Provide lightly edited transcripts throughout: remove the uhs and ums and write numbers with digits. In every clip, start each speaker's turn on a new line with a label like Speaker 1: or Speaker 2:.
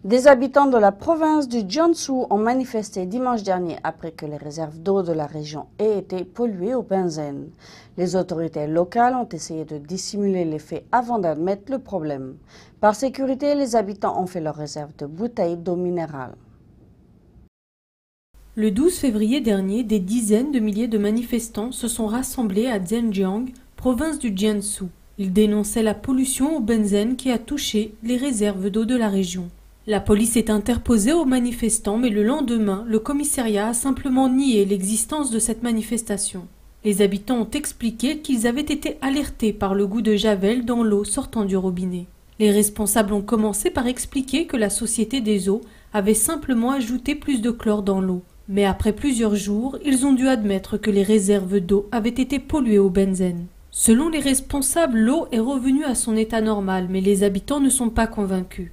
Speaker 1: Des habitants de la province du Jiangsu ont manifesté dimanche dernier après que les réserves d'eau de la région aient été polluées au benzène. Les autorités locales ont essayé de dissimuler les faits avant d'admettre le problème. Par sécurité, les habitants ont fait leurs réserves de bouteilles d'eau minérale.
Speaker 2: Le 12 février dernier, des dizaines de milliers de manifestants se sont rassemblés à Zhenjiang, province du Jiangsu. Ils dénonçaient la pollution au benzène qui a touché les réserves d'eau de la région. La police est interposée aux manifestants, mais le lendemain, le commissariat a simplement nié l'existence de cette manifestation. Les habitants ont expliqué qu'ils avaient été alertés par le goût de javel dans l'eau sortant du robinet. Les responsables ont commencé par expliquer que la Société des eaux avait simplement ajouté plus de chlore dans l'eau. Mais après plusieurs jours, ils ont dû admettre que les réserves d'eau avaient été polluées au benzène. Selon les responsables, l'eau est revenue à son état normal, mais les habitants ne sont pas convaincus.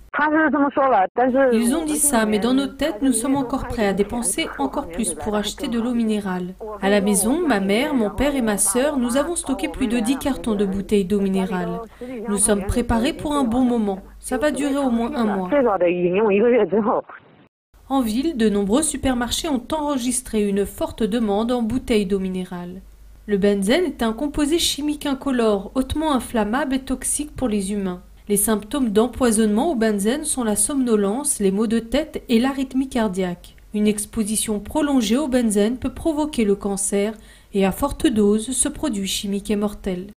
Speaker 2: Ils ont dit ça, mais dans nos têtes, nous sommes encore prêts à dépenser encore plus pour acheter de l'eau minérale. À la maison, ma mère, mon père et ma sœur, nous avons stocké plus de 10 cartons de bouteilles d'eau minérale. Nous sommes préparés pour un bon moment. Ça va durer au moins un mois. En ville, de nombreux supermarchés ont enregistré une forte demande en bouteilles d'eau minérale. Le benzène est un composé chimique incolore, hautement inflammable et toxique pour les humains. Les symptômes d'empoisonnement au benzène sont la somnolence, les maux de tête et l'arythmie cardiaque. Une exposition prolongée au benzène peut provoquer le cancer et à forte dose, ce produit chimique est mortel.